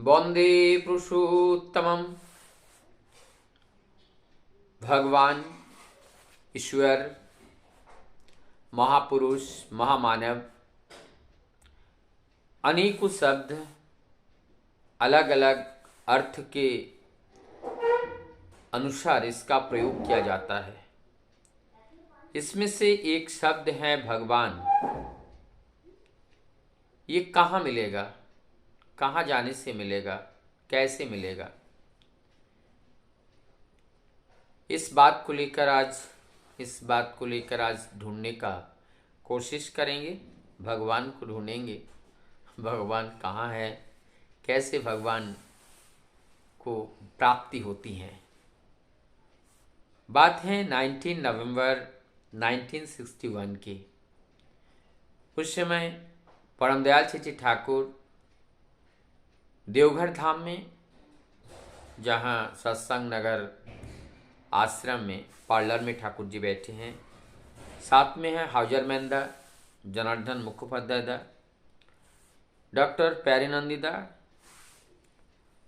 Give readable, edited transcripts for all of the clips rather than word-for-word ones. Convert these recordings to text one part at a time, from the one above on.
वंदे पुरुषोत्तमं। भगवान ईश्वर महापुरुष महामानव अनेकों शब्द अलग अलग अर्थ के अनुसार इसका प्रयोग किया जाता है। इसमें से एक शब्द है भगवान। ये कहाँ मिलेगा, कहाँ जाने से मिलेगा, कैसे मिलेगा, इस बात को लेकर आज ढूंढने का कोशिश करेंगे। भगवान को ढूंढेंगे, भगवान कहाँ है, कैसे भगवान को प्राप्ति होती है। बात है 19 नवंबर 1961 की। उस समय परमदयाल चेटी ठाकुर देवघर धाम में, जहाँ सत्संग नगर आश्रम में पार्लर में ठाकुर जी बैठे हैं, साथ में है हाउजर मैंदा, जनार्दन मुखोपाध्याय, डॉक्टर प्यारेनंदी दा,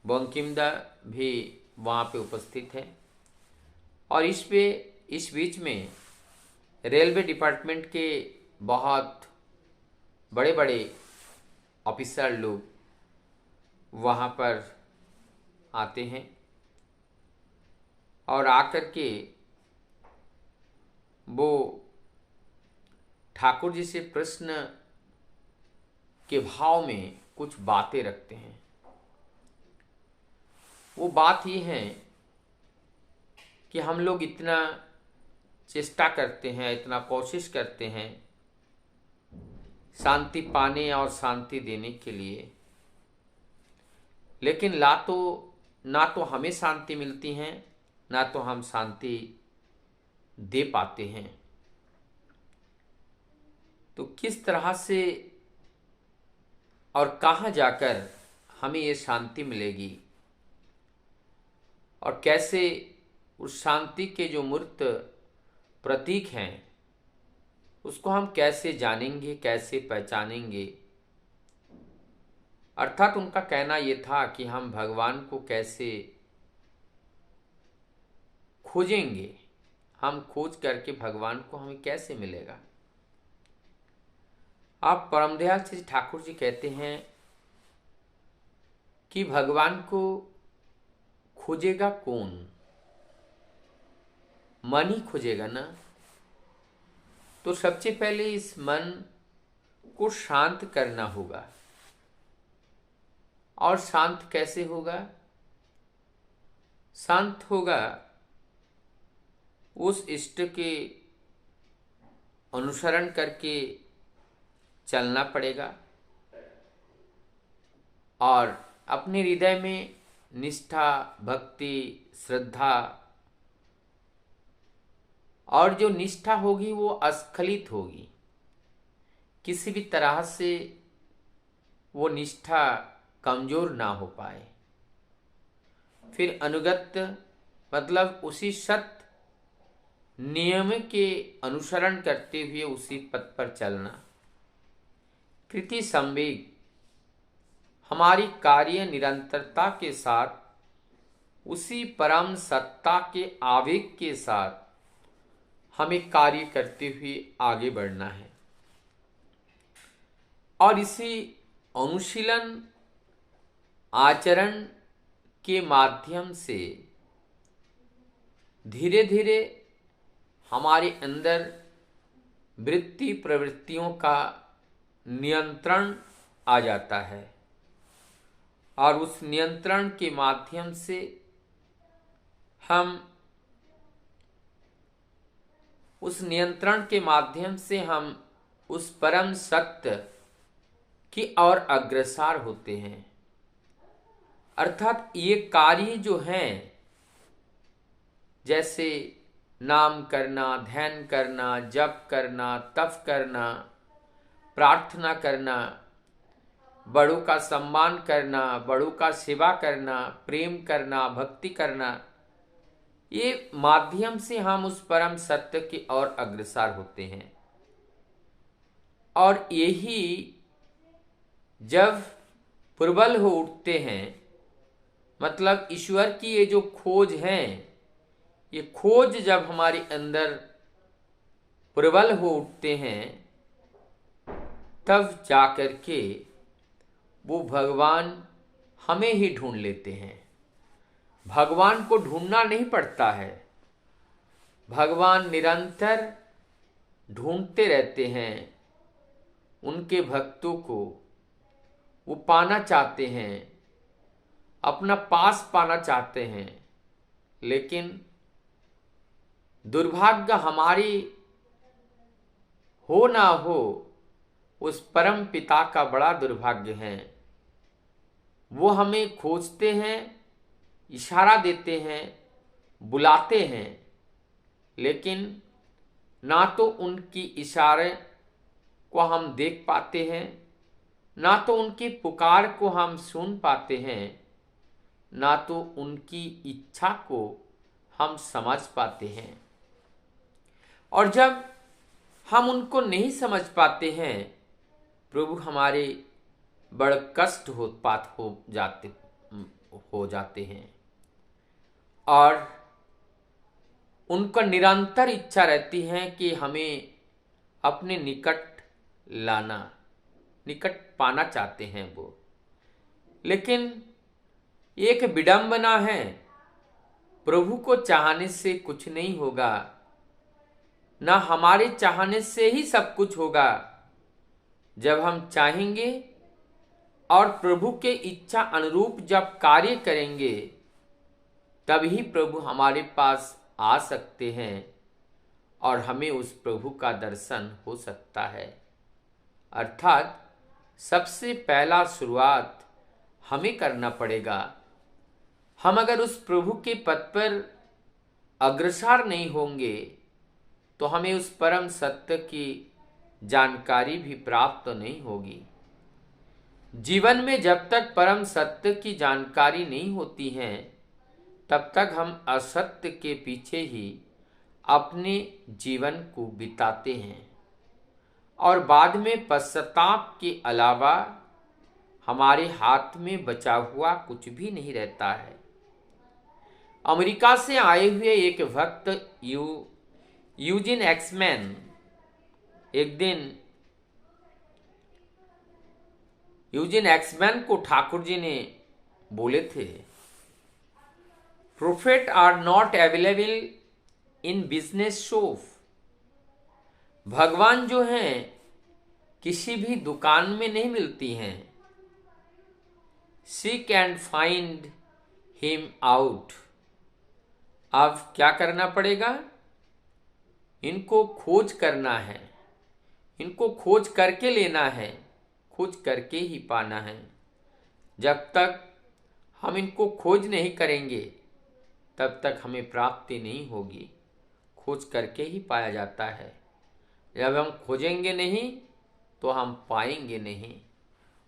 बंकिम दा भी वहाँ पे उपस्थित है। और इस बीच में रेलवे डिपार्टमेंट के बहुत बड़े बड़े ऑफिसर लोग वहाँ पर आते हैं और आकर के वो ठाकुर जी से प्रश्न के भाव में कुछ बातें रखते हैं। वो बात ये है कि हम लोग इतना चेष्टा करते हैं, इतना कोशिश करते हैं शांति पाने और शांति देने के लिए, लेकिन ना तो हमें शांति मिलती है, ना तो हम शांति दे पाते हैं। तो किस तरह से और कहाँ जाकर हमें ये शांति मिलेगी और कैसे उस शांति के जो मूर्त प्रतीक हैं उसको हम कैसे जानेंगे, कैसे पहचानेंगे। अर्थात उनका कहना ये था कि हम भगवान को कैसे खोजेंगे, हम खोज करके भगवान को हमें कैसे मिलेगा। आप परमदयाल चेटी ठाकुर जी कहते हैं कि भगवान को खोजेगा कौन? मन ही खोजेगा ना। तो सबसे पहले इस मन को शांत करना होगा। और शांत कैसे होगा? शांत होगा उस इष्ट के अनुसरण करके चलना पड़ेगा और अपने हृदय में निष्ठा, भक्ति, श्रद्धा, और जो निष्ठा होगी वो अस्खलित होगी। किसी भी तरह से वो निष्ठा कमजोर ना हो पाए। फिर अनुगत मतलब उसी सत्य नियम के अनुसरण करते हुए उसी पथ पर चलना। कृति संवेग हमारी कार्य निरंतरता के साथ उसी परम सत्ता के आवेग के साथ हमें कार्य करते हुए आगे बढ़ना है। और इसी अनुशीलन आचरण के माध्यम से धीरे धीरे हमारे अंदर वृत्ति प्रवृत्तियों का नियंत्रण आ जाता है और उस नियंत्रण के माध्यम से हम उस परम सत्य की ओर अग्रसर होते हैं। अर्थात ये कार्य जो हैं, जैसे नाम करना, ध्यान करना, जप करना, तप करना, प्रार्थना करना, बड़ों का सम्मान करना, बड़ों का सेवा करना, प्रेम करना, भक्ति करना, ये माध्यम से हम उस परम सत्य की ओर अग्रसर होते हैं। और यही जब प्रबल हो उठते हैं मतलब ईश्वर की ये जो खोज है, ये खोज जब हमारे अंदर प्रबल हो उठते हैं, तब जाकर के वो भगवान हमें ही ढूंढ लेते हैं। भगवान को ढूंढना नहीं पड़ता है, भगवान निरंतर ढूंढते रहते हैं। उनके भक्तों को वो पाना चाहते हैं, अपना पास पाना चाहते हैं, लेकिन दुर्भाग्य हमारी हो ना हो, उस परम पिता का बड़ा दुर्भाग्य है। वो हमें खोजते हैं, इशारा देते हैं, बुलाते हैं, लेकिन ना तो उनकी इशारे को हम देख पाते हैं, ना तो उनकी पुकार को हम सुन पाते हैं, ना तो उनकी इच्छा को हम समझ पाते हैं। और जब हम उनको नहीं समझ पाते हैं, प्रभु हमारे बड़ कष्ट हो जाते हैं। और उनका निरंतर इच्छा रहती है कि हमें अपने निकट लाना, निकट पाना चाहते हैं वो। लेकिन एक विडंबना है, प्रभु को चाहने से कुछ नहीं होगा, ना हमारे चाहने से ही सब कुछ होगा। जब हम चाहेंगे और प्रभु के इच्छा अनुरूप जब कार्य करेंगे, तभी प्रभु हमारे पास आ सकते हैं और हमें उस प्रभु का दर्शन हो सकता है। अर्थात सबसे पहला शुरुआत हमें करना पड़ेगा। हम अगर उस प्रभु के पथ पर अग्रसर नहीं होंगे, तो हमें उस परम सत्य की जानकारी भी प्राप्त नहीं होगी। जीवन में जब तक परम सत्य की जानकारी नहीं होती है, तब तक हम असत्य के पीछे ही अपने जीवन को बिताते हैं और बाद में पश्चाताप के अलावा हमारे हाथ में बचा हुआ कुछ भी नहीं रहता है। अमेरिका से आए हुए एक भक्त यूजिन एक्समैन एक दिन यूजिन एक्समैन को ठाकुर जी ने बोले थे, prophet are not available in business shop. भगवान जो हैं किसी भी दुकान में नहीं मिलती हैं। Seek and find him out. अब क्या करना पड़ेगा? इनको खोज करना है, इनको खोज करके लेना है, खोज करके ही पाना है। जब तक हम इनको खोज नहीं करेंगे, तब तक हमें प्राप्ति नहीं होगी। खोज करके ही पाया जाता है। जब हम खोजेंगे नहीं, तो हम पाएंगे नहीं।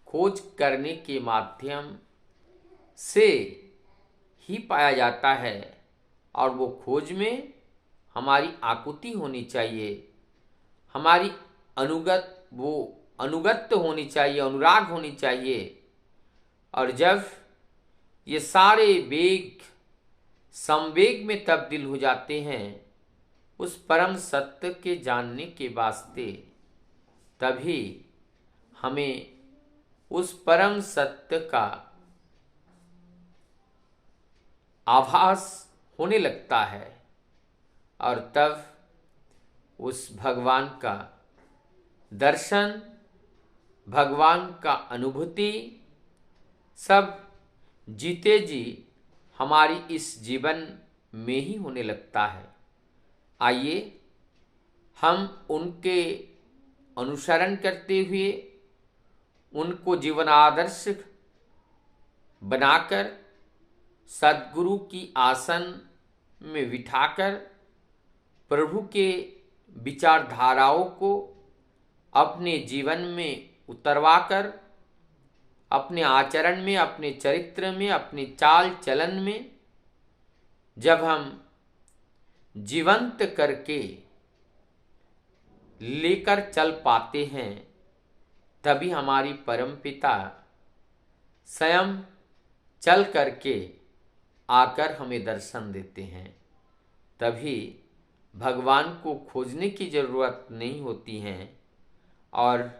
खोज करने के माध्यम से ही पाया जाता है, और वो खोज में हमारी आकुति होनी चाहिए, हमारी अनुगत्य होनी चाहिए, अनुराग होनी चाहिए। और जब ये सारे वेग संवेग में तब्दील हो जाते हैं उस परम सत्य के जानने के वास्ते, तभी हमें उस परम सत्य का आभास होने लगता है, और तब उस भगवान का दर्शन, भगवान का अनुभूति सब जीते जी हमारी इस जीवन में ही होने लगता है। आइए हम उनके अनुसरण करते हुए, उनको जीवन आदर्श बनाकर, सद्गुरु की आसन में बिठाकर प्रभु के विचारधाराओं को अपने जीवन में उतरवाकर, अपने आचरण में, अपने चरित्र में, अपने चाल चलन में जब हम जीवंत करके लेकर चल पाते हैं, तभी हमारी परमपिता स्वयं चल करके आकर हमें दर्शन देते हैं। तभी भगवान को खोजने की ज़रूरत नहीं होती है और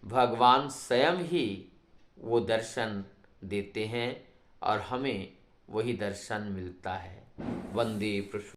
भगवान स्वयं ही वो दर्शन देते हैं और हमें वही दर्शन मिलता है। वंदे पुरुष।